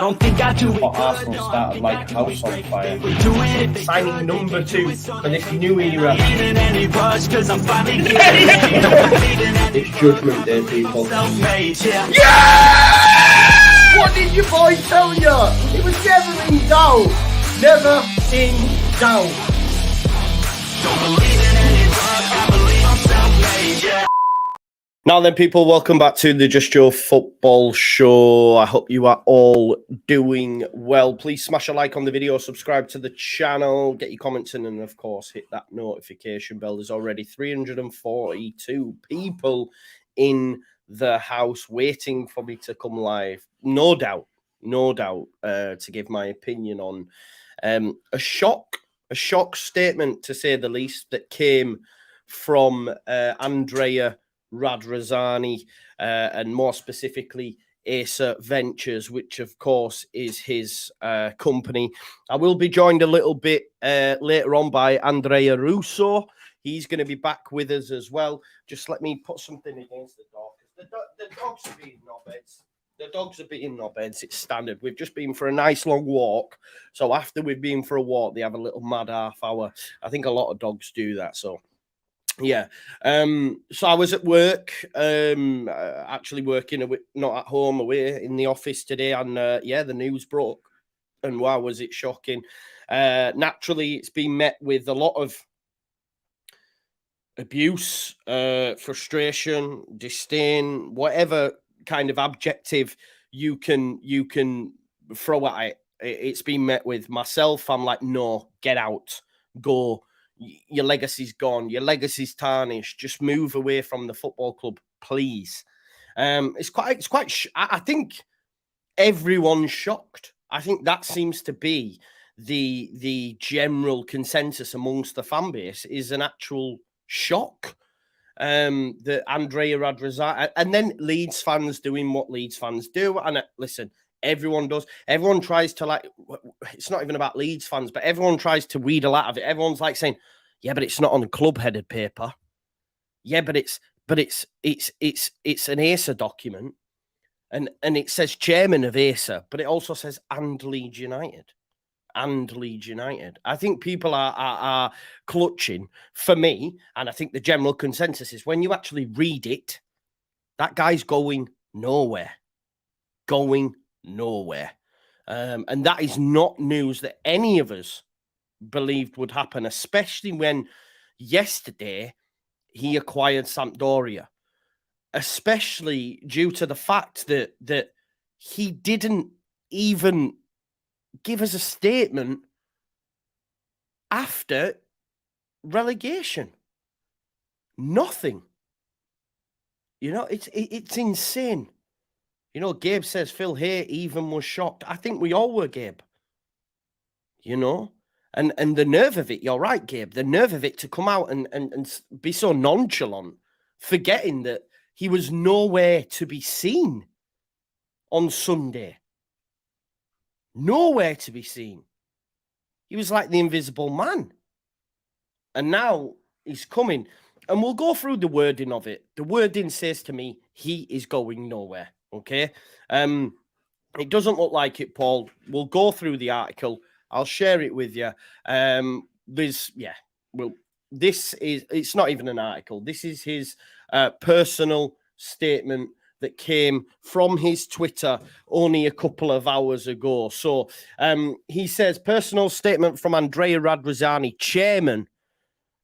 I don't think I do it. But Arsenal started like a house on fire. Signing number 2 for this new era. It's Judgment Day, people. Yeah! What did your boy tell you? It was never in doubt. Never in doubt. Don't believe in any luck, I believe I'm self-made, yeah. Now then, people, welcome back to the Just Joe Football Show. I hope you are all doing well. Please smash a like on the video, subscribe to the channel, get your comments in, and, of course, hit that notification bell. There's already 342 people in the house waiting for me to come live. No doubt, to give my opinion on a shock statement, to say the least, that came from Andrea Radz, and more specifically Acer Ventures, which of course is his company. I will be joined a little bit later on by Andrea Russo. He's going to be back with us as well. Just let me put something against the dog. The dogs are being knobheads. The dogs are being knobheads. It's standard. We've just been for a nice long walk. So after we've been for a walk, they have a little mad half hour. I think a lot of dogs do that. So yeah. So I was at work, actually working not at home, away in the office today, and yeah, the news broke, and wow, was it shocking. Naturally, it's been met with a lot of abuse, frustration, disdain, whatever kind of adjective you can throw at it. It's been met with. Myself, I'm like, no, get out, go. Your legacy's gone. Your legacy's tarnished. Just move away from the football club, please. I think everyone's shocked. I think that seems to be the general consensus amongst the fan base, is an actual shock. That Andrea Radz, and then Leeds fans doing what Leeds fans do. And listen, everyone does. Everyone tries to, like, it's not even about Leeds fans, but everyone tries to read a lot of it. Everyone's like saying, yeah, but it's not on club-headed paper. Yeah, but it's an Acer document, and it says chairman of Acer, but it also says and Leeds United. And Leeds United. I think people are clutching, for me, and I think the general consensus is when you actually read it, that guy's going nowhere. Going nowhere. And that is not news that any of us believed would happen, especially when yesterday he acquired Sampdoria, especially due to the fact that he didn't even give us a statement after relegation. Nothing. You know, it's insane. You know, Gabe says Phil Hay even was shocked. I think we all were, Gabe. You know? And the nerve of it, you're right, Gabe, the nerve of it to come out and be so nonchalant, forgetting that he was nowhere to be seen on Sunday. Nowhere to be seen. He was like the invisible man. And now he's coming. And we'll go through the wording of it. The wording says to me, he is going nowhere. Okay? It doesn't look like it, Paul. We'll go through the article. I'll share it with you. It's not even an article. This is his personal statement that came from his Twitter only a couple of hours ago. So he says, personal statement from Andrea Radz, chairman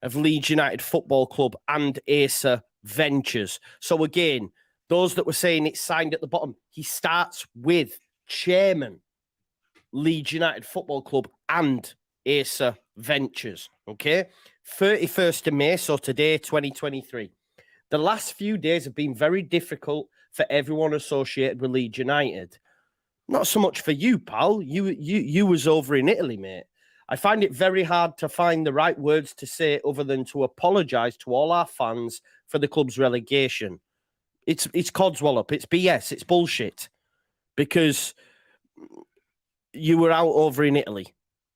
of Leeds United Football Club and Acer Ventures. So again, those that were saying it's signed at the bottom, he starts with chairman, Leeds United Football Club and Acer Ventures. Okay, 31st of May, so today, 2023. The last few days have been very difficult for everyone associated with Leeds United. Not so much for you, pal. You was over in Italy, mate. I find it very hard to find the right words to say other than to apologise to all our fans for the club's relegation. It's codswallop. It's BS. It's bullshit. Because you were out over in Italy.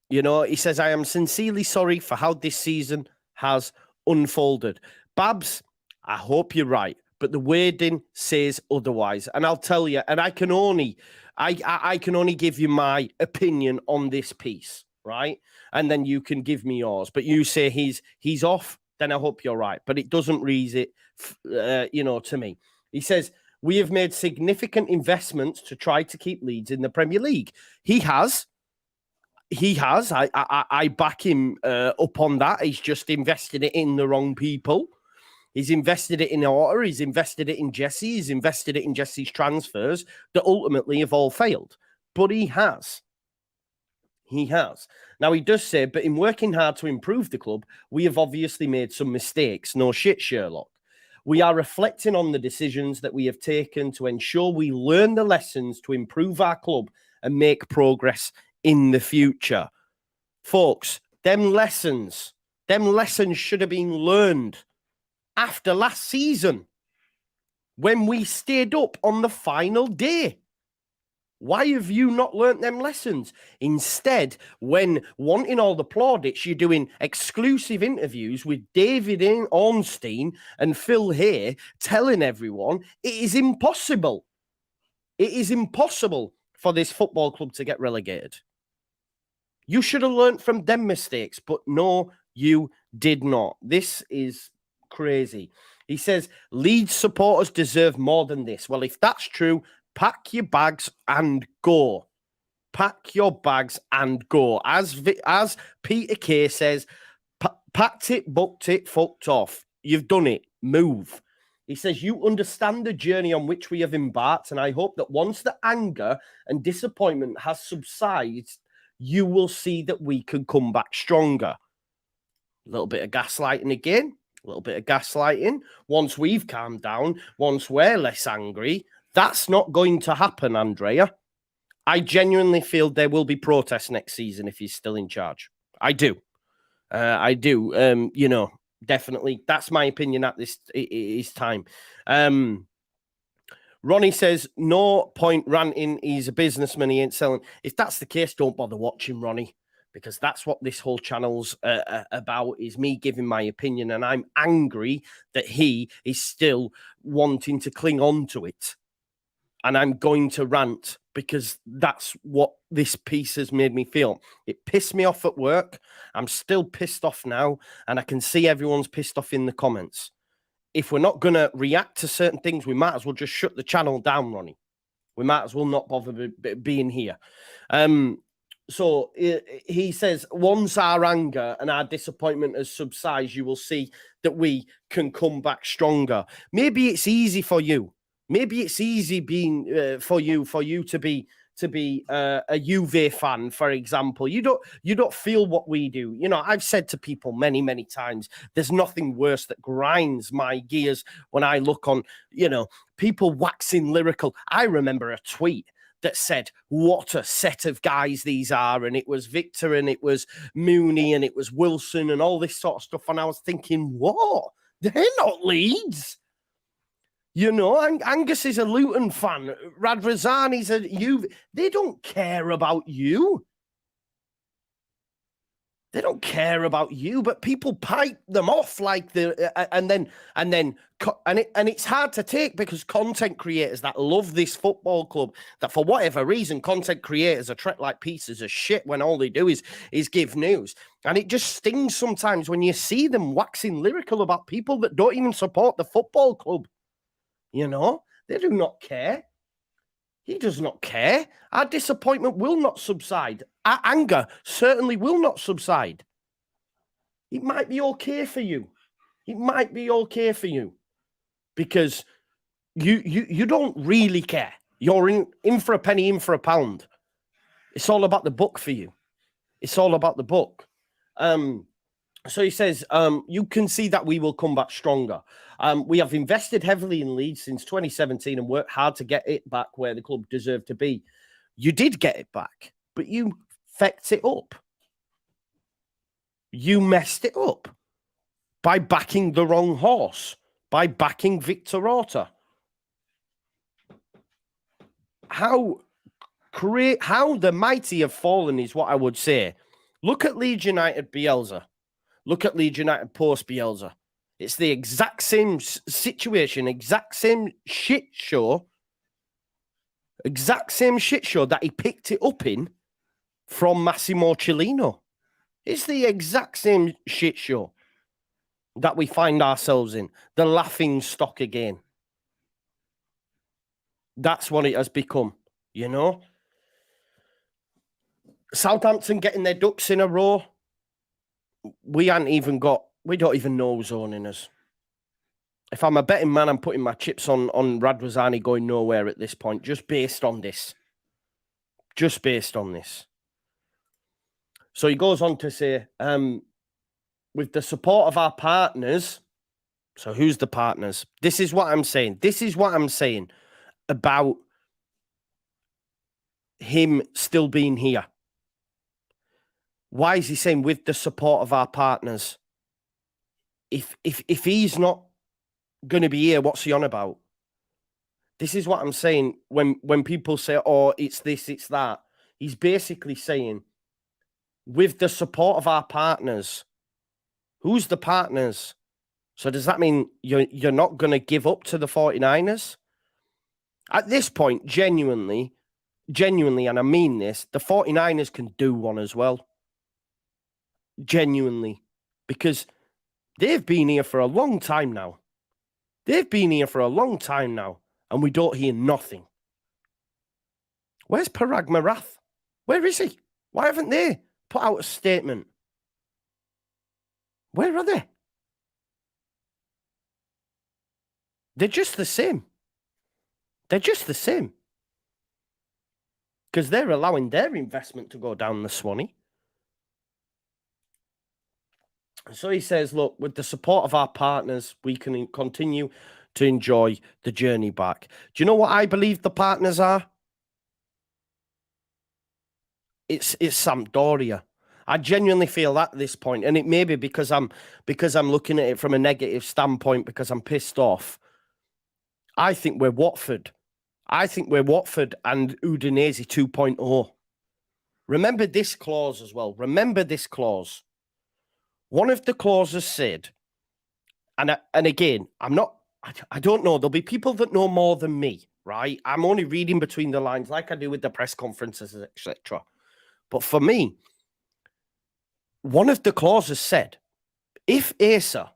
You know, he says, I am sincerely sorry for how this season has unfolded. Babs, I hope you're right, but the wording says otherwise. And I'll tell you, and I can only I can only give you my opinion on this piece, right? And then you can give me yours. But you say he's off, then I hope you're right. But it doesn't read it, to me. He says, we have made significant investments to try to keep Leeds in the Premier League. He has. I back him up on that. He's just invested it in the wrong people. He's invested it in Orta. He's invested it in Jesse. He's invested it in Jesse's transfers that ultimately have all failed. But he has. He has. Now, he does say, but in working hard to improve the club, we have obviously made some mistakes. No shit, Sherlock. We are reflecting on the decisions that we have taken to ensure we learn the lessons to improve our club and make progress in the future. Folks, them lessons should have been learned after last season, when we stayed up on the final day. Why have you not learnt them lessons? Instead, when wanting all the plaudits, you're doing exclusive interviews with David Ornstein and Phil Hay, telling everyone it is impossible. It is impossible for this football club to get relegated. You should have learnt from them mistakes, but no, you did not. This is crazy. He says, Leeds supporters deserve more than this. Well, if that's true, pack your bags and go. Pack your bags and go. As Peter Kay says, packed it, booked it, fucked off. You've done it. Move. He says, you understand the journey on which we have embarked, and I hope that once the anger and disappointment has subsided, you will see that we can come back stronger. A little bit of gaslighting again. A little bit of gaslighting. Once we've calmed down, once we're less angry, that's not going to happen, Andrea. I genuinely feel there will be protests next season if he's still in charge. I do. Definitely. That's my opinion at this time. Ronnie says, no point ranting. He's a businessman. He ain't selling. If that's the case, don't bother watching, Ronnie, because that's what this whole channel's about, is me giving my opinion. And I'm angry that he is still wanting to cling on to it. And I'm going to rant because that's what this piece has made me feel. It pissed me off at work. I'm still pissed off now. And I can see everyone's pissed off in the comments. If we're not going to react to certain things, we might as well just shut the channel down, Ronnie. We might as well not bother being here. So he says, once our anger and our disappointment has subsided, you will see that we can come back stronger. Maybe it's easy for you. Maybe it's easy being for you to be a Juve fan, for example. You don't feel what we do. You know, I've said to people many, many times, there's nothing worse that grinds my gears when I look on, people waxing lyrical. I remember a tweet that said, what a set of guys these are. And it was Victor and it was Mooney and it was Wilson and all this sort of stuff. And I was thinking, what? They're not Leeds. Angus is a Luton fan. Radz is a Juve. They don't care about you. They don't care about you, but people pipe them off like and it's hard to take because content creators that love this football club, that for whatever reason, content creators are treated like pieces of shit when all they do is give news. And it just stings sometimes when you see them waxing lyrical about people that don't even support the football club. They do not care. He does not care. Our disappointment will not subside. Our anger certainly will not subside. It might be okay for you. It might be okay for you because you don't really care. You're in for a penny, in for a pound. It's all about the book for you. It's all about the book. So he says, you can see that we will come back stronger. We have invested heavily in Leeds since 2017 and worked hard to get it back where the club deserved to be. You did get it back, but you fecked it up. You messed it up by backing the wrong horse, by backing Victor Orta. How the mighty have fallen is what I would say. Look at Leeds United Bielsa. Look at Leeds United post Bielsa. It's the exact same situation, exact same shit show Exact same shit show that he picked it up in from Massimo Cellino. It's the exact same shit show that we find ourselves in. The laughing stock again. That's what it has become, you know? Southampton getting their ducks in a row. We don't even know who's owning us. If I'm a betting man, I'm putting my chips on Radz going nowhere at this point, just based on this. Just based on this. So he goes on to say, with the support of our partners, so who's the partners? This is what I'm saying. This is what I'm saying about him still being here. Why is he saying with the support of our partners? If he's not going to be here, what's he on about? This is what I'm saying when people say, oh, it's this, it's that. He's basically saying, with the support of our partners. Who's the partners? So does that mean you're not going to give up to the 49ers? At this point, genuinely, and I mean this, the 49ers can do one as well. Genuinely. Because they've been here for a long time now. And we don't hear nothing. Where's Parag Marath? Where is he? Why haven't they put out a statement? Where are they? They're just the same. Because they're allowing their investment to go down the Swanee. So he says, look, with the support of our partners, we can continue to enjoy the journey back. Do you know what I believe the partners are? It's Sampdoria. I genuinely feel that at this point, and it may be because I'm looking at it from a negative standpoint because I'm pissed off. I think we're Watford. and Udinese 2.0. Remember this clause as well. One of the clauses said, and again, I don't know. There'll be people that know more than me, right? I'm only reading between the lines like I do with the press conferences, etc. But for me, one of the clauses said, if Asa,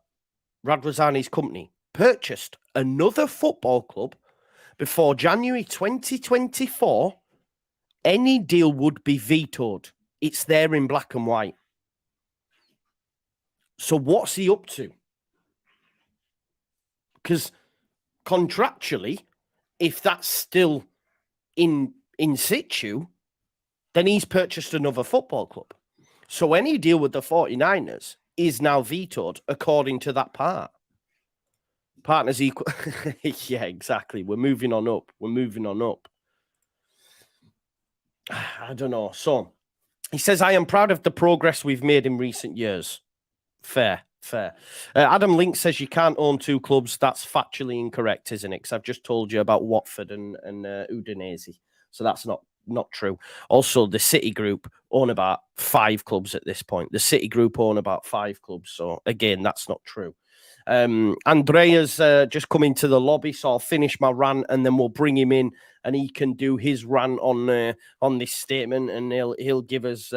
Radz company, purchased another football club before January 2024, any deal would be vetoed. It's there in black and white. So what's he up to? Because contractually, if that's still in situ, then he's purchased another football club. So any deal with the 49ers is now vetoed according to that part. Partners equal. Yeah, exactly. We're moving on up. I don't know. So he says, I am proud of the progress we've made in recent years. Fair. Adam Link says you can't own two clubs. That's factually incorrect, isn't it? Because I've just told you about Watford and Udinese. So that's not true. Also, the City Group own about 5 clubs at this point. So again, that's not true. Andrea's just come into the lobby, so I'll finish my rant and then we'll bring him in and he can do his rant on this statement and he'll give us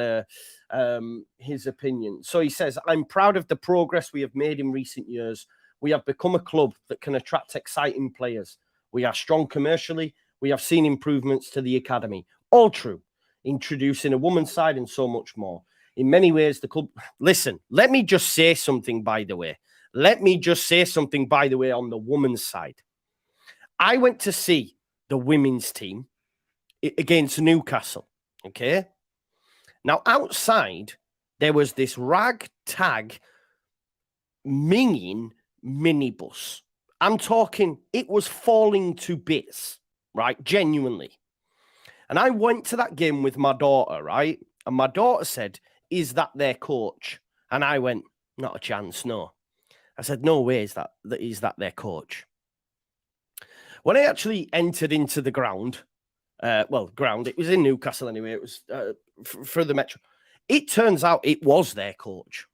his opinion. So he says, I'm proud of the progress we have made in recent years. We have become a club that can attract exciting players. We are strong commercially. We have seen improvements to the academy. All true. Introducing a woman's side and so much more. In many ways, the club... Listen, let me just say something, by the way. On the woman's side. I went to see the women's team against Newcastle, okay? Now, outside, there was this ragtag, minging minibus. I'm talking, it was falling to bits, right? Genuinely. And I went to that game with my daughter, right? And my daughter said, is that their coach? And I went, not a chance, no. I said, no way is that their coach. When I actually entered into the ground, it was in Newcastle anyway, it was for the Metro. It turns out it was their coach.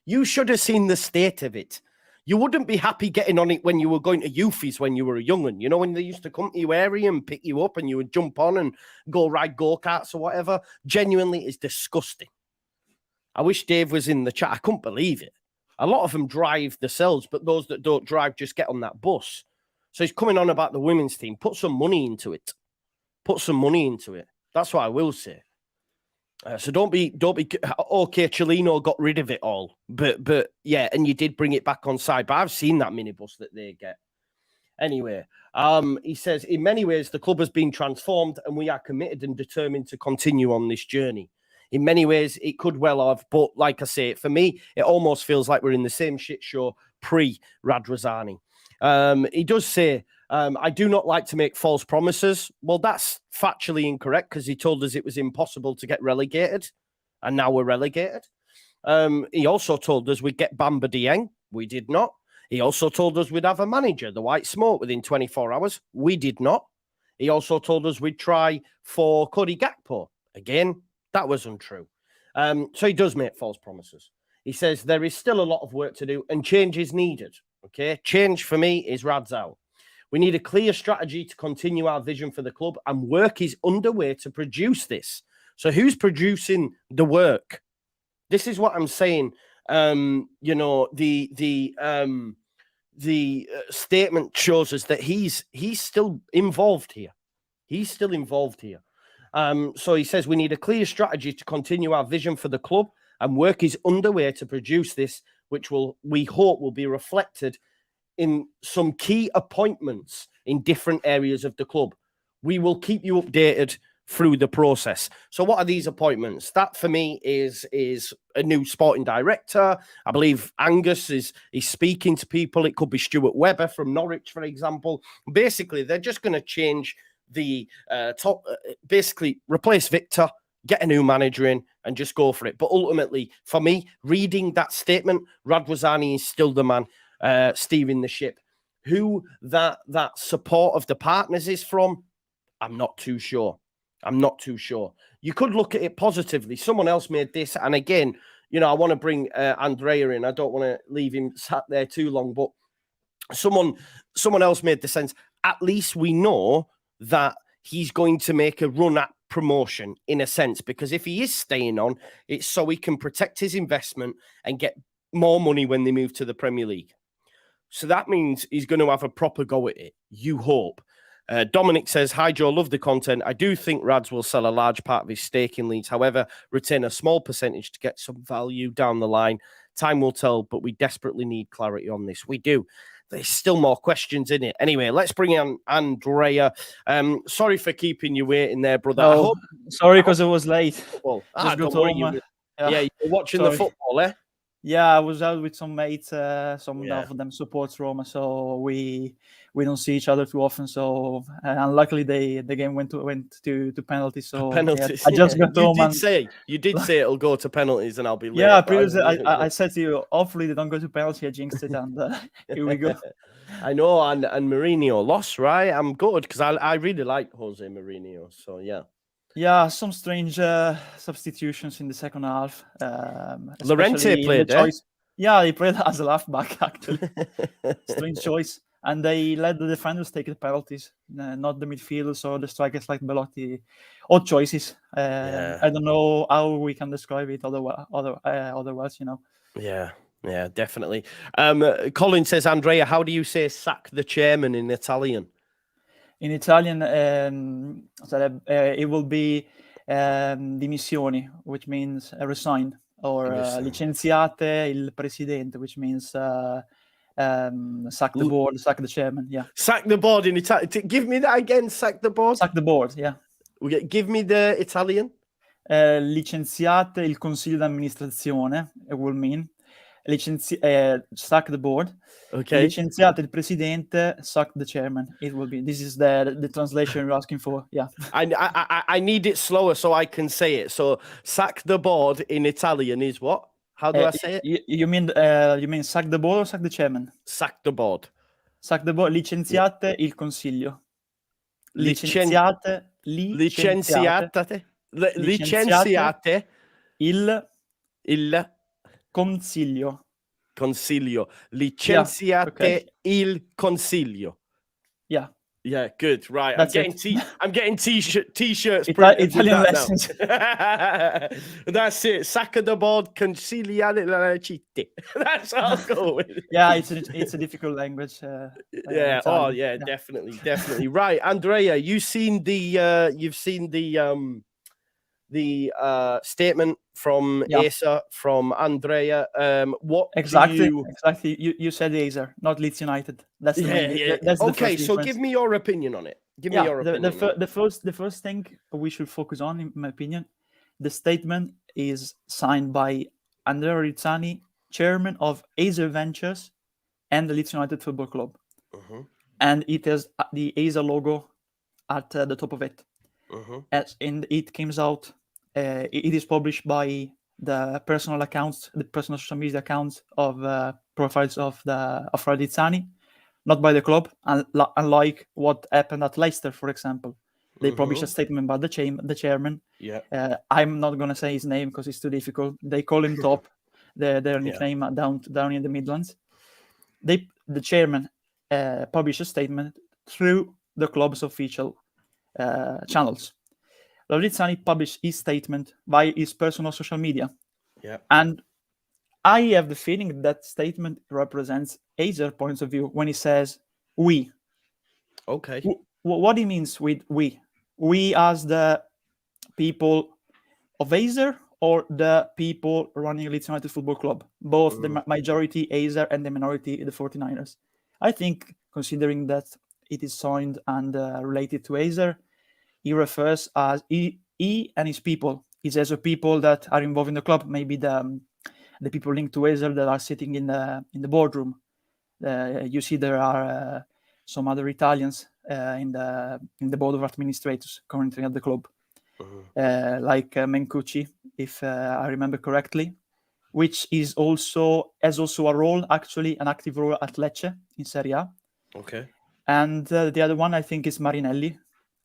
You should have seen the state of it. You wouldn't be happy getting on it when you were going to youfies when you were a young'un. You know, when they used to come to your area and pick you up and you would jump on and go ride go-karts or whatever. Genuinely, it's disgusting. I wish Dave was in the chat. I couldn't believe it. A lot of them drive themselves, but those that don't drive just get on that bus. So he's coming on about the women's team. Put some money into it. Put some money into it. That's what I will say. So don't be okay. Chelino got rid of it all, but yeah, and you did bring it back on side. But I've seen that minibus that they get. Anyway, he says in many ways the club has been transformed, and we are committed and determined to continue on this journey. In many ways, it could well have, but like I say, for me, it almost feels like we're in the same shit show pre-Radz. He does say, I do not like to make false promises. Well, that's factually incorrect because he told us it was impossible to get relegated, and now we're relegated. He also told us we'd get Bamba Dieng. We did not. He also told us we'd have a manager, the White Smoke, within 24 hours. We did not. He also told us we'd try for Cody Gakpo. Again, that was untrue. So he does make false promises. He says there is still a lot of work to do and change is needed. Okay, change for me is Radz out. We need a clear strategy to continue our vision for the club, and work is underway to produce this. So who's producing the work? This is what I'm saying. You know, the statement shows us that he's still involved here. He's still involved here. So he says we need a clear strategy to continue our vision for the club, and work is underway to produce this, which we hope will be reflected in some key appointments in different areas of the club. We will keep you updated through the process. So what are these appointments? That for me is a new sporting director. I believe Angus is speaking to people. It could be Stuart Webber from Norwich, for example. Basically, they're just going to change the top, basically replace Victor, get a new manager in and just go for it. But ultimately, for me, reading that statement, Radz is still the man steering the ship. Who that support of the partners is from, I'm not too sure. I'm not too sure. You could look at it positively. Someone else made this. And again, you know, I want to bring Andrea in. I don't want to leave him sat there too long. But someone else made the sense. At least we know that he's going to make a run at promotion in a sense, because if he is staying on, it's so he can protect his investment and get more money when they move to the Premier League. So that means he's going to have a proper go at it. You hope. Dominic says, hi, Joe, love the content. I do think Radz will sell a large part of his stake in Leeds. However, retain a small percentage to get some value down the line. Time will tell, but we desperately need clarity on this. We do. There's still more questions in it. Anyway, let's bring in Andrea. Sorry for keeping you waiting there, brother. No, sorry, because it was late. Don't worry, you were watching the football, eh? Yeah, I was out with some mates. Some of them supports Roma, so we don't see each other too often. So unluckily, the game went to penalties. So penalties. I just got home. You did say it'll go to penalties, and I'll be late. Yeah, previously I said to you, hopefully they don't go to penalty. I jinxed it, and here we go. I know, and Mourinho lost, right? I'm good because I really like Jose Mourinho. So yeah. Yeah, some strange substitutions in the second half. Lorente played, Yeah, he played as a left back, actually. Strange choice. And they let the defenders take the penalties, not the midfielders or the strikers like Belotti. Odd choices. I don't know how we can describe it otherwise, you know. Yeah, definitely. Colin says, Andrea, how do you say sack the chairman in Italian? In Italian, it will be dimissioni, which means resign, or licenziate il presidente, which means sack the board, sack the chairman. Yeah, sack the board in Italian. Give me that again. Sack the board. Sack the board. Yeah. Give me the Italian. Licenziate il consiglio d'amministrazione. It will mean sack the board. Okay. Licenziate il presidente, sack the chairman. It will be. This is the translation you're asking for. Yeah. I need it slower so I can say it. So sack the board in Italian is what? How do I say it? You mean sack the board or sack the chairman? Sack the board. Sack the board. Licenziate il consiglio. Licenziate il consiglio. consiglio. Licenziate il consiglio. Yeah. Yeah, good. Right. That's I'm getting t-shirts printed Italian with lessons. that now. That's it. Sacca da board consigliare la città. That's what I'll go with. Yeah, it's a difficult language. Yeah. Oh, yeah, definitely. Right, Andrea, you've seen the statement from Asa, from Andrea. What exactly? You said Acer, not Leeds United. That's the main. That's the okay. First So difference. give me your opinion on it. Give me your opinion. The first thing we should focus on, in my opinion, the statement is signed by Andrea Rizzani, chairman of Acer Ventures and the Leeds United Football Club, and it has the Acer logo at the top of it. It comes out. It is published by the personal accounts, the personal social media accounts of profiles of Radz Rizzani, not by the club. Unlike what happened at Leicester, for example, they published a statement by the chairman. Yeah. I'm not gonna say his name because it's too difficult. They call him Top, their nickname down in the Midlands. The chairman published a statement through the club's official channels. Rizzani published his statement by his personal social media. Yeah. And I have the feeling that statement represents Acer points of view when he says we. Okay. What he means with we? We as the people of Acer or the people running Leeds United Football Club? Both the majority Acer and the minority the 49ers. I think, considering that it is signed and related to Acer, he refers as he and his people. He says the people that are involved in the club, maybe the people linked to Acer that are sitting in the boardroom. You see, there are some other Italians in the board of administrators currently at the club, like Mencucci, if I remember correctly, which has also a role, actually an active role at Lecce in Serie A. Okay. And the other one, I think, is Marinelli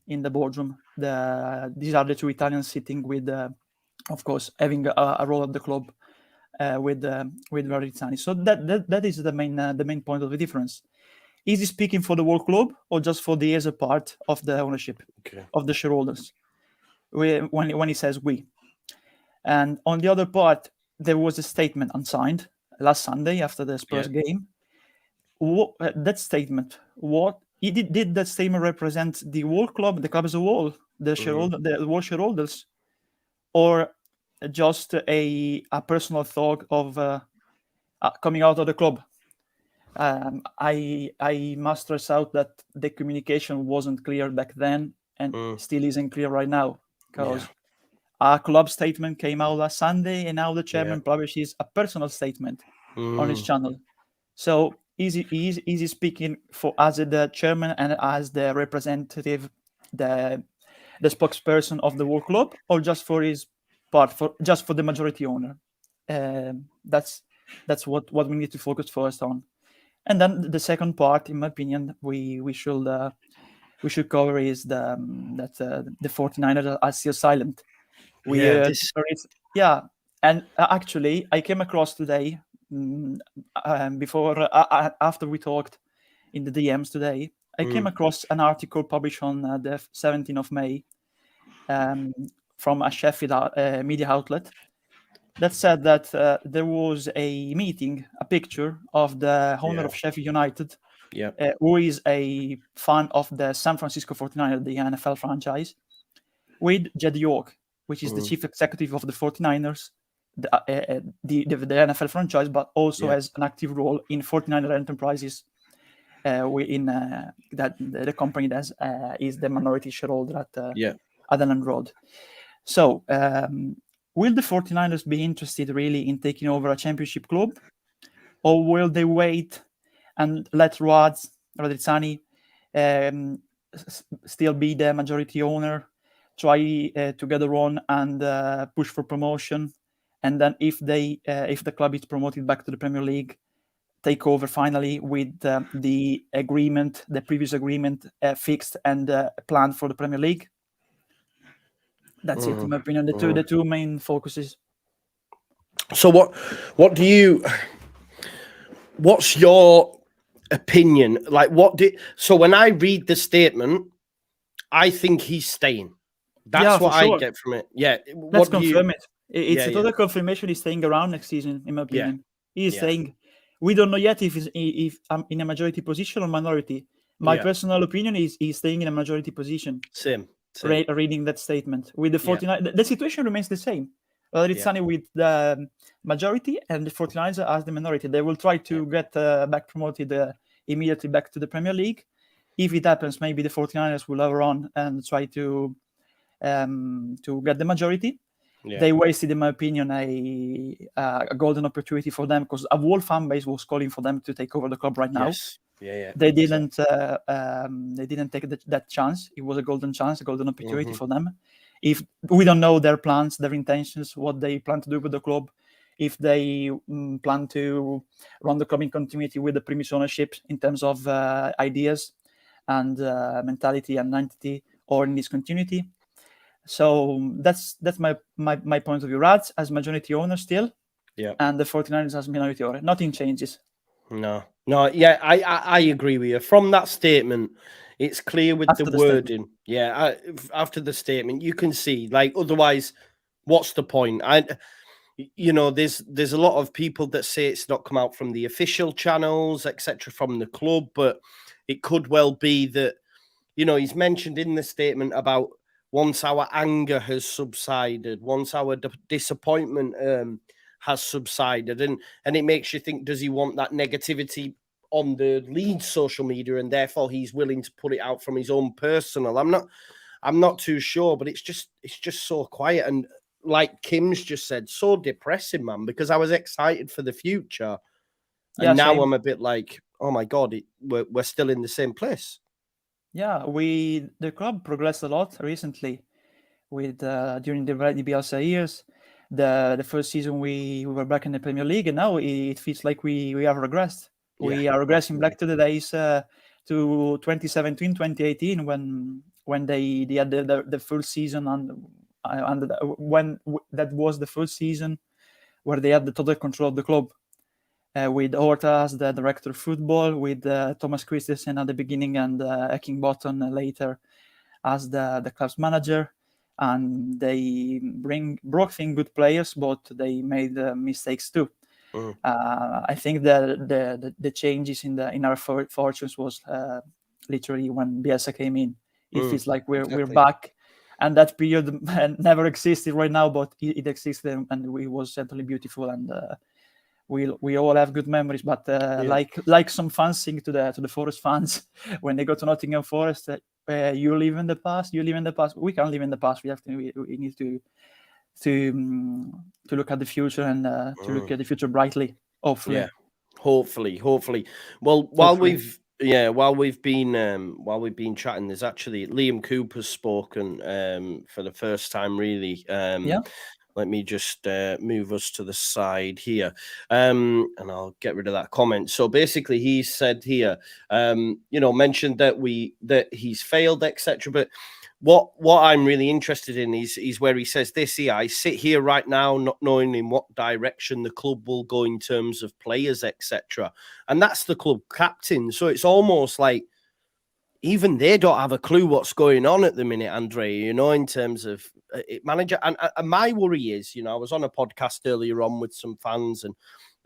in the boardroom. These are the two Italians sitting with, of course, having a role at the club with Rizzani. So that is the main point of the difference. Is he speaking for the whole club or just for the Acer part of the ownership, of the shareholders? When he says we. And on the other part, there was a statement unsigned last Sunday after the Spurs game. That statement, did that statement represent the whole club, the club as a whole, the whole shareholders, or just a personal thought of coming out of the club? I must stress out that the communication wasn't clear back then and still isn't clear right now, because our club statement came out last Sunday and now the chairman publishes a personal statement on his channel. So is he speaking as the chairman and as the representative, the spokesperson of the whole club, or just for his part, just for the majority owner? That's what we need to focus first on. And then the second part, in my opinion, we should cover is that the 49ers are still silent. And actually, I came across today after we talked in the DMs today. I came across an article published on the 17th of May from a Sheffield media outlet that said that there was a meeting, a picture of the owner of Sheffield United, who is a fan of the San Francisco 49ers, the NFL franchise, with Jed York, which is the chief executive of the 49ers, the NFL franchise, but also has an active role in 49er Enterprises, that the company that is the minority shareholder at Ellen Road. So, will the 49ers be interested really in taking over a championship club, or will they wait and let Radz Rizzani still be the majority owner, try to get on and push for promotion, and then if the club is promoted back to the Premier League, take over finally with the previous agreement fixed and planned for the Premier League? That's it, in my opinion. The two main focuses. So what do you? What's your opinion? Like, so when I read the statement, I think he's staying. That's what I get from it. Yeah. Let's confirm it. It's Yeah, a total confirmation he's staying around next season, in my opinion. He's saying, we don't know yet if I'm in a majority position or minority. My personal opinion is he's staying in a majority position. Same. Reading that statement. With the 49, the situation remains the same. Whether it's sunny with the majority and the 49ers as the minority. They will try to get back promoted immediately back to the Premier League. If it happens, maybe the 49ers will overrun and try to get the majority. They wasted, in my opinion, a golden opportunity for them, because a whole fan base was calling for them to take over the club right now. They didn't take that chance. It was a golden chance, a golden opportunity for them. If we don't know their plans, their intentions, what they plan to do with the club, if they plan to run the club in continuity with the previous ownership in terms of ideas and mentality and identity, or in discontinuity. So that's my point of view. Radz as majority owner still, and the 49ers as minority owner. Nothing changes. No, yeah, I agree with you. From that statement, it's clear with the wording. Yeah, after the statement, you can see, like, otherwise, what's the point? There's a lot of people that say it's not come out from the official channels, etc., from the club, but it could well be that, he's mentioned in the statement about once our anger has subsided, once our disappointment has subsided, and it makes you think, does he want that negativity on the Leeds social media, and therefore he's willing to put it out from his own personal? I'm not too sure, but it's just so quiet, and like Kim's just said, so depressing, man, because I was excited for the future, and now I'm a bit like, oh my God, we're still in the same place. Yeah, the club progressed a lot recently with during the Bielsa years. The first season we were back in the Premier League, and now it feels like we have regressed. We are regressing back to the days to 2017, 2018 when they had the full season, and when that was the full season where they had the total control of the club. With Horta as the director of football, with Thomas Christensen at the beginning and Eckingbottom later as the club's manager. And they brought in good players, but they made mistakes too. I think the changes in our fortunes was literally when Bielsa came in. It feels like we're back, and that period never existed right now, but it existed, and it was certainly beautiful, and we all have good memories. But like some fans sing to the Forest fans when they go to Nottingham Forest, you live in the past. You live in the past. We can't live in the past. We need to look at the future and to look at the future brightly. Hopefully. Yeah, hopefully. Well, while we've been chatting, there's actually Liam Cooper's spoken for the first time, really. Let me just move us to the side here, and I'll get rid of that comment. So basically, he said here, mentioned that he's failed, etc. But what I'm really interested in is where he says this here: I sit here right now not knowing in what direction the club will go in terms of players, etc. And that's the club captain. So it's almost like even they don't have a clue what's going on at the minute, Andre, in terms of manager. And my worry is, I was on a podcast earlier on with some fans, and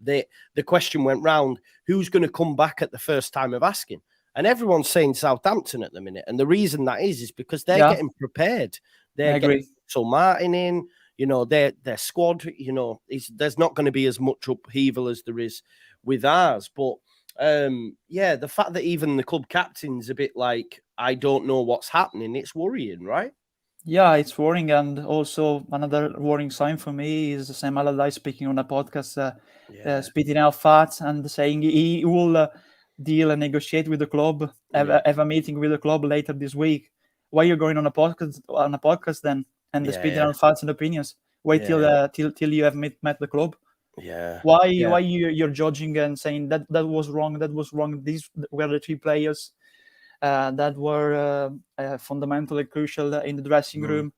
the question went round, who's going to come back at the first time of asking? And everyone's saying Southampton at the minute. And the reason that is because they're getting prepared. They're getting so Martin in, their squad, there's not going to be as much upheaval as there is with ours. But the fact that even the club captain's a bit like, I don't know what's happening, it's worrying, right? Yeah, it's worrying. And also another worrying sign for me is Sam Allardyce speaking on a podcast, spitting out facts and saying he will deal and negotiate with the club, have a meeting with the club later this week. Why are you going on a podcast then? And spitting out facts and opinions. Wait till you have met the club. Why you're judging and saying that was wrong, these were the three players that were fundamentally crucial in the dressing room.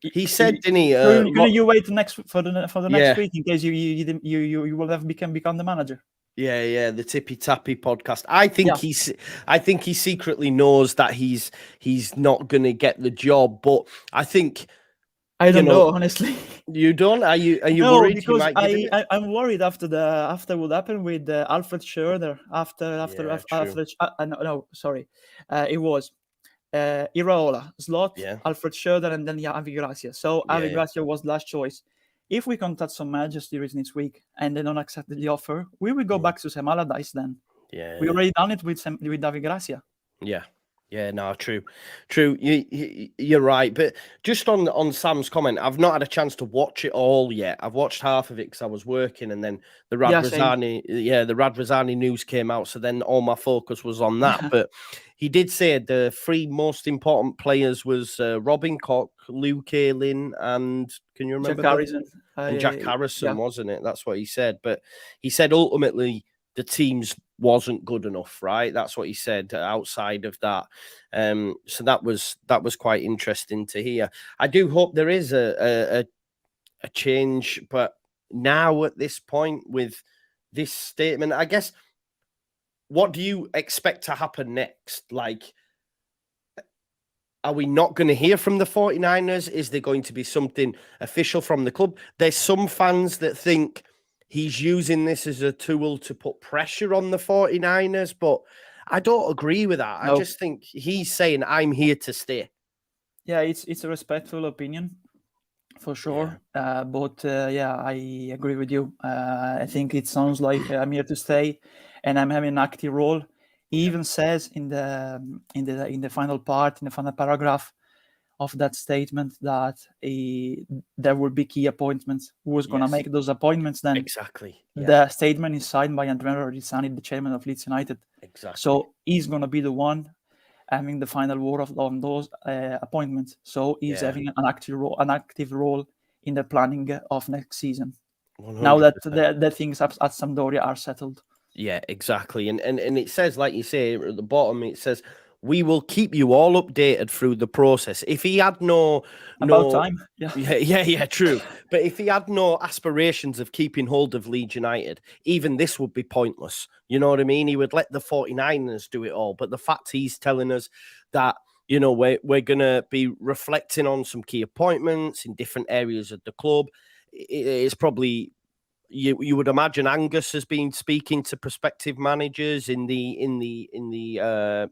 He said, didn't he? You wait for the next week in case you will have become the manager. Yeah, the Tippy Tappy podcast. I think he secretly knows that he's not going to get the job, but I think I don't know, honestly. You don't? Are you No, worried because you might give it? I'm worried after what happened with Alfred Schroeder it was Iraola, Slot, Alfred Schroeder, and then Avi Gracia. So Avi Gracia was last choice. If we contact some managers during this week and they don't accept the offer, we will go back to Sam Allardyce then. We already done it with Avi Gracia. Yeah, no, true. You're right. But just on Sam's comment, I've not had a chance to watch it all yet. I've watched half of it because I was working, and then the Radrazani news came out. So then all my focus was on that. But he did say the three most important players was Robin Koch, Luke Ayling, and can you remember Jack Harrison? And Jack Harrison, wasn't it? That's what he said. But he said ultimately the teams wasn't good enough, right? That's what he said outside of that. So that was quite interesting to hear. I do hope there is a change, but now at this point with this statement, I guess, what do you expect to happen next? Like, are we not going to hear from the 49ers? Is there going to be something official from the club? There's some fans that think he's using this as a tool to put pressure on the 49ers, but I don't agree with that. No. I just think he's saying, I'm here to stay. Yeah, it's a respectful opinion, for sure. Yeah. I agree with you. I think it sounds like I'm here to stay and I'm having an active role. He even says in the final part, in the final paragraph of that statement, that there will be key appointments. Who was going to make those appointments then? Exactly. The statement is signed by Andrea Radz, the chairman of Leeds United. Exactly. So he's going to be the one having the final word on those appointments. So he's having an active role in the planning of next season. 100%. Now that the things at Sampdoria are settled. Yeah, exactly. And it says, like you say, at the bottom, it says, we will keep you all updated through the process. If he had about time, true. But if he had no aspirations of keeping hold of Leeds United, even this would be pointless. You know what I mean? He would let the 49ers do it all. But the fact he's telling us that, you know, we're going to be reflecting on some key appointments in different areas of the club, it's probably... You would imagine Angus has been speaking to prospective managers in the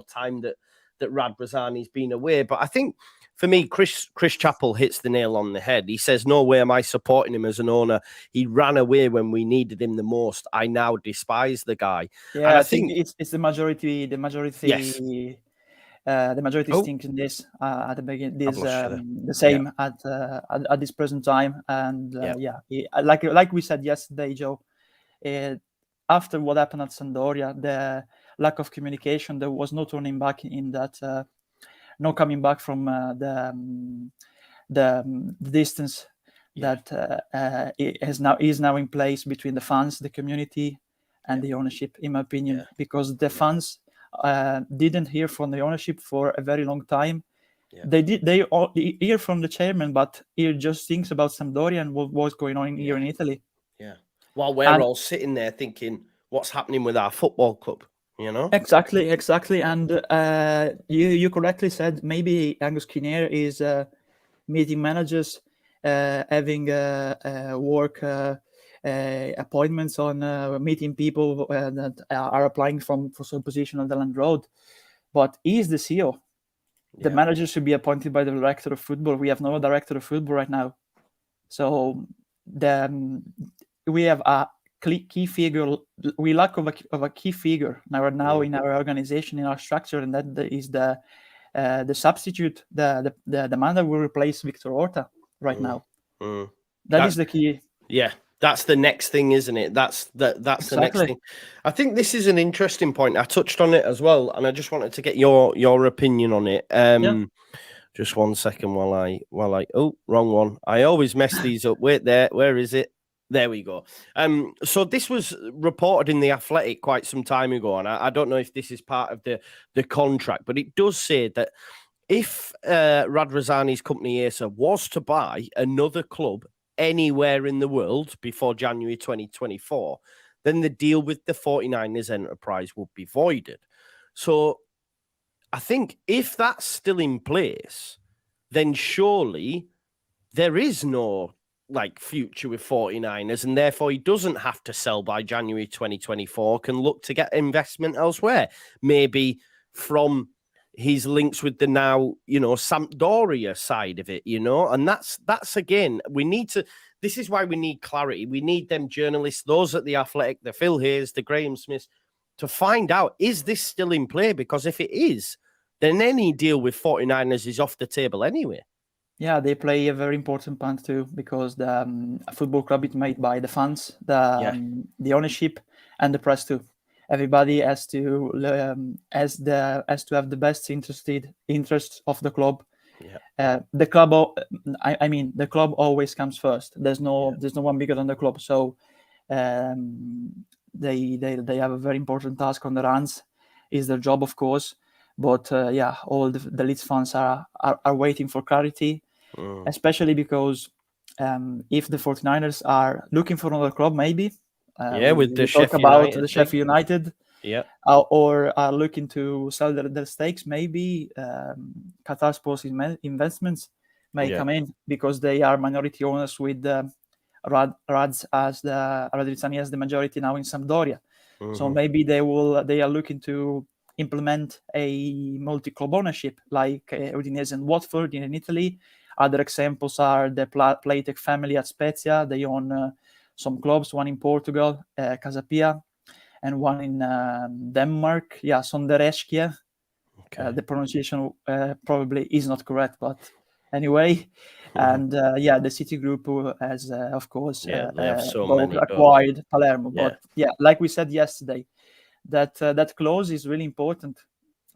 time that Radrazani's been away. But I think for me, Chris Chappell hits the nail on the head. He says, no way am I supporting him as an owner. He ran away when we needed him the most. I now despise the guy. Yeah, and I think it's the majority. Yes. The majority is thinking this at the beginning. The same at this present time, and like we said yesterday, Joe. After what happened at Sampdoria, the lack of communication, there was no turning back in that. No coming back from the distance that is now in place between the fans, the community, and the ownership. In my opinion, because the fans didn't hear from the ownership for a very long time. They all hear from the chairman, but he just thinks about Sampdoria and what's going on here in Italy. Yeah, while we're all sitting there thinking, what's happening with our football club? You know, exactly. And you correctly said maybe Angus Kinnear is meeting managers, having work. Appointments on meeting people that are applying for some position on the Land Road, but he's the CEO. The manager should be appointed by the director of football. We have no director of football right now, so we have a key figure. We lack of a key figure now in our organization, in our structure, and that is the substitute. The man that will replace Victor Orta right now. That is the key. Yeah. That's the next thing, isn't it? That's the next thing. I think this is an interesting point. I touched on it as well, and I just wanted to get your opinion on it. Just 1 second while I oh, wrong one. I always mess these up. Wait there. Where is it? There we go. So this was reported in The Athletic quite some time ago, and I don't know if this is part of the contract, but it does say that if Radrazani's company Acer was to buy another club anywhere in the world before January 2024, then the deal with the 49ers enterprise would be voided. So I think if that's still in place, then surely there is no future with 49ers, and therefore he doesn't have to sell by January 2024, can look to get investment elsewhere, maybe from his links with the now, Sampdoria side of it, and that's again, this is why we need clarity. We need them journalists, those at The Athletic, the Phil Hayes, the Graham Smiths, to find out, is this still in play? Because if it is, then any deal with 49ers is off the table anyway. Yeah, they play a very important part too, because the football club is made by the fans, the ownership, and the press too. Everybody has to have the best interest of the club. Yeah. The club, the club always comes first. There's no one bigger than the club. So they have a very important task on their hands. Is their job, of course. But all the Leeds fans are waiting for clarity. Especially because if the 49ers are looking for another club, maybe with the Sheffield United, the Sheffield United, or are looking to sell their stakes, maybe Qatar Sports Investments may come in, because they are minority owners with Radz as the majority now in Sampdoria. So maybe they are looking to implement a multi-club ownership like Udinese and Watford in Italy. Other examples are the Playtech family at Spezia. They own some clubs, one in Portugal, Casapia, and one in Denmark. Yeah, Sondereskia. Okay. The pronunciation probably is not correct, but anyway. And the City Group has, of course, they have so many acquired Palermo. But like we said yesterday, that clause is really important,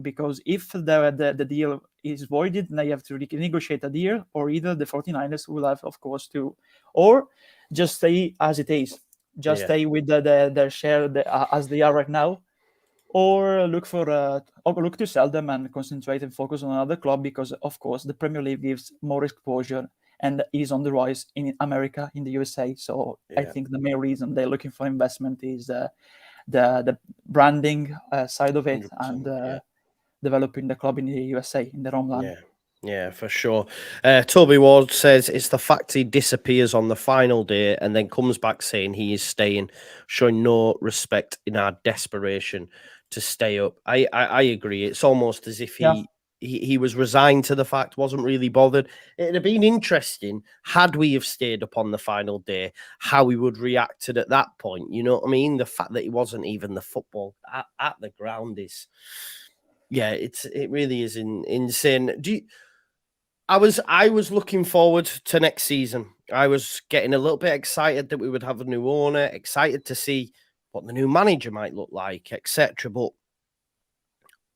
because if the deal is voided, they have to renegotiate a deal, or either the 49ers will have, of course, to, or just stay as it is, stay with their share as they are right now, or look to sell them and concentrate and focus on another club, because, of course, the Premier League gives more exposure and is on the rise in America, in the USA. So I think the main reason they're looking for investment is the branding side of it, and developing the club in the USA, in their homeland. Yeah, for sure. Toby Ward says it's the fact he disappears on the final day and then comes back saying he is staying, showing no respect in our desperation to stay up. I agree. It's almost as if he was resigned to the fact, wasn't really bothered. It'd have been interesting had we have stayed up on the final day, how he would react at that point. You know what I mean? The fact that he wasn't even the football at the ground is... Yeah, it really is insane. I was looking forward to next season. I was getting a little bit excited that we would have a new owner, excited to see what the new manager might look like, etc. But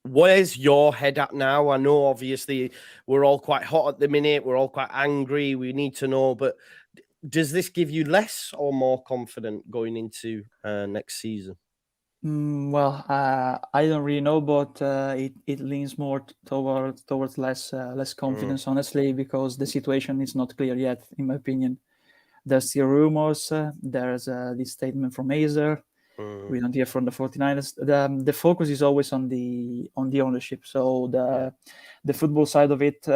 where's your head at now? I know obviously we're all quite hot at the minute. We're all quite angry. We need to know, but does this give you less or more confident going into next season? Well, I don't really know, but it leans more towards less confidence, honestly, because the situation is not clear yet, in my opinion. There's still rumors. There's this statement from Azer. We don't hear from the 49ers. The focus is always on the ownership. So the football side of it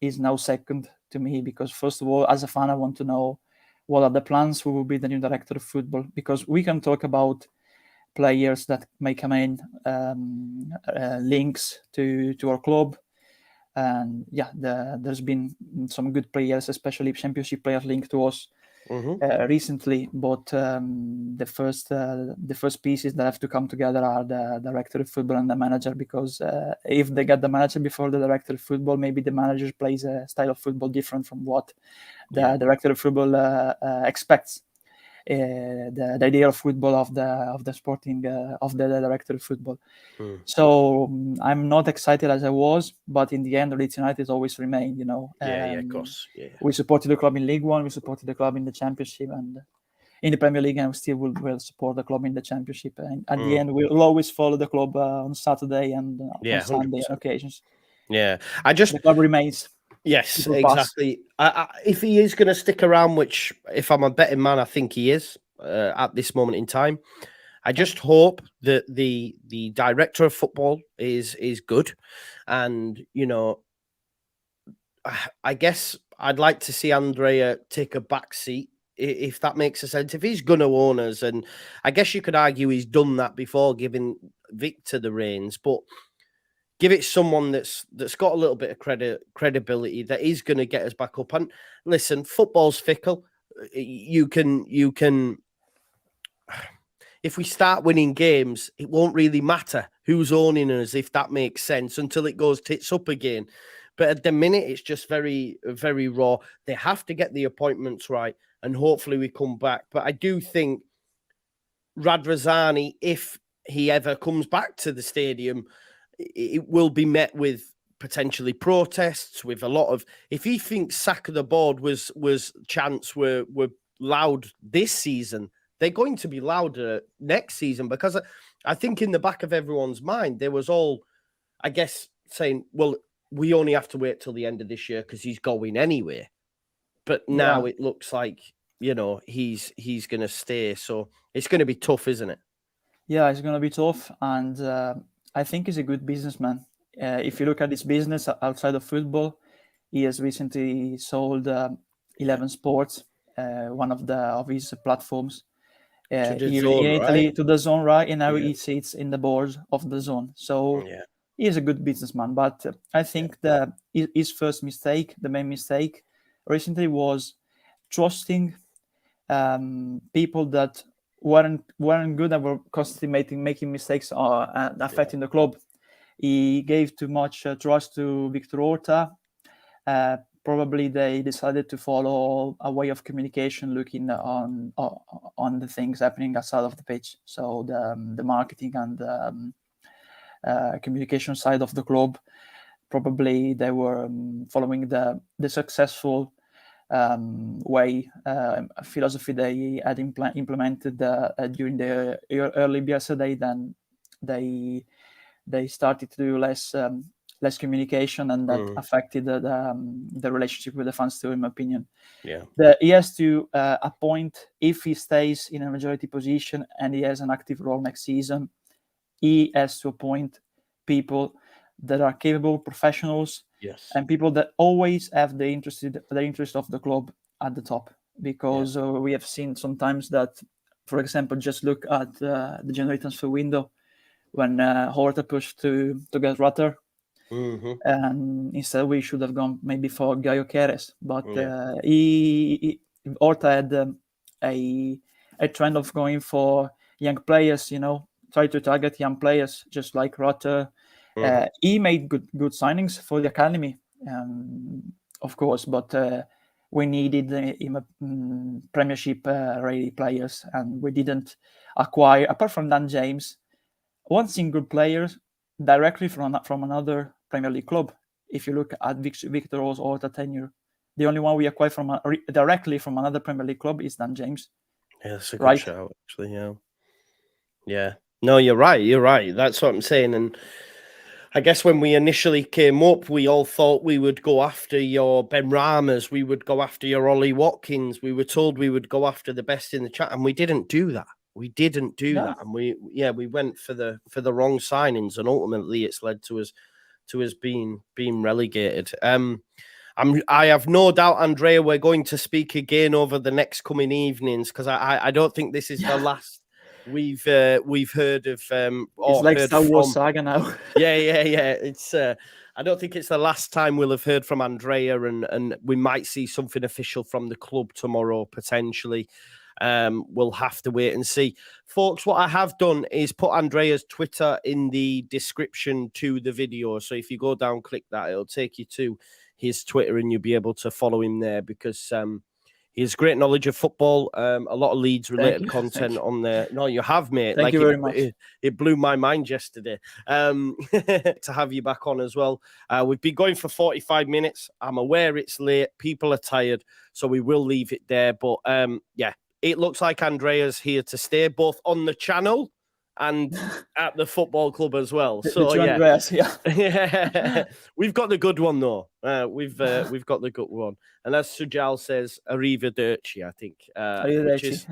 is now second to me, because first of all, as a fan, I want to know what are the plans, who will be the new director of football, because we can talk about players that may come in, links to our club, and there's been some good players, especially championship players, linked to us recently. But the first pieces that have to come together are the director of football and the manager, because if they get the manager before the director of football, maybe the manager plays a style of football different from what the director of football expects. The idea of football of the sporting of the director of football. So I'm not excited as I was, but in the end, Leeds United always remained. Of course. We supported the club in League One, we supported the club in the Championship, and in the Premier League, and we still will support the club in the Championship. And at the end, we'll always follow the club on Saturday and on Sunday 100%. Occasions. Yeah, the club remains. Yes, exactly. If he is going to stick around, which if I'm a betting man, I think he is. at this moment in time. I just hope that the director of football is good, and I guess I'd like to see Andrea take a back seat, if that makes sense. If he's going to own us, and I guess you could argue he's done that before, giving Victor the reins, but give it someone that's got a little bit of credibility, that is going to get us back up. And listen, football's fickle. You can. If we start winning games, it won't really matter who's owning us, if that makes sense, until it goes tits up again. But at the minute, it's just very, very raw. They have to get the appointments right, and hopefully we come back. But I do think Radz, if he ever comes back to the stadium, it will be met with potentially protests, with a lot of... If he thinks sack of the board was chants were loud this season, they're going to be louder next season, because I think in the back of everyone's mind, there was all, I guess, saying, well, we only have to wait till the end of this year because he's going anyway. But now it looks like, he's going to stay. So it's going to be tough, isn't it? Yeah, it's going to be tough. And I think he's a good businessman. If you look at his business outside of football, he has recently sold 11 Sports, one of his platforms. To the DAZN, right? And now he sits in the board of the DAZN. So he is a good businessman. But I think that his first mistake, the main mistake recently, was trusting people that weren't good and were constantly making mistakes affecting the club. He gave too much trust to Victor Orta. Probably they decided to follow a way of communication looking on the things happening outside of the pitch. So the marketing and the communication side of the club, probably they were following the successful philosophy they had implemented during the early Bielsa day. Then they started to do less communication, and that affected the relationship with the fans too, in my opinion. He has to appoint, if he stays in a majority position and he has an active role next season, he has to appoint people that are capable professionals, and people that always have the interest of the club at the top. Because we have seen sometimes that, for example, just look at the January transfer window, when Horta pushed to get Rutter. And instead we should have gone maybe for Gaio Keres, but Horta had a trend of going for young players, try to target young players, just like Rutter. He made good signings for the academy, of course, but we needed Premiership ready players, and we didn't acquire, apart from Dan James, one single player directly from another Premier League club. If you look at Victor Orta tenure, the only one we acquired directly from another Premier League club is Dan James. Yeah, that's a good shout, actually. Yeah. No, you're right. That's what I'm saying. And I guess when we initially came up, we all thought we would go after your Ben Ramas, we would go after your Ollie Watkins. We were told we would go after the best in the chat, and we didn't do that. That, and we went for the wrong signings, and ultimately it's led to us being relegated. I have no doubt, Andrea, we're going to speak again over the next coming evenings, because I don't think this is the last we've heard of. It's like Star Wars saga now. Yeah. It's I don't think it's the last time we'll have heard from Andrea, and we might see something official from the club tomorrow potentially. We'll have to wait and see. Folks, what I have done is put Andrea's Twitter in the description to the video. So if you go down, click that, it'll take you to his Twitter, and you'll be able to follow him there, because he has great knowledge of football, a lot of Leeds related content on there. No, you have, mate. Thank you very much. It blew my mind yesterday to have you back on as well. We've been going for 45 minutes. I'm aware it's late. People are tired, so we will leave it there. But it looks like Andrea's here to stay, both on the channel and at the football club as well. The So two yeah, Andreas, yeah. yeah, we've got the good one though. We've got the good one, and as Sujal says, arrivederci, I think, which is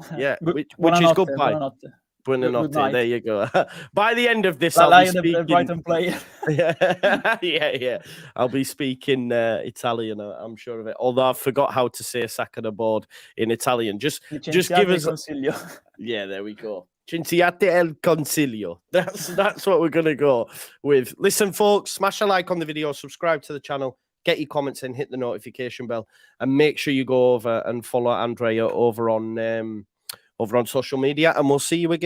which is goodbye. Buonanotte. There you go. By the end of this, I'll be speaking. The Brighton player. yeah. I'll be speaking Italian. I'm sure of it. Although I forgot how to say "second aboard" in Italian. Just give us. Yeah, there we go. Cinciate el consiglio. That's what we're gonna go with. Listen, folks, smash a like on the video, subscribe to the channel, get your comments in, hit the notification bell, and make sure you go over and follow Andrea over on social media. And we'll see you again.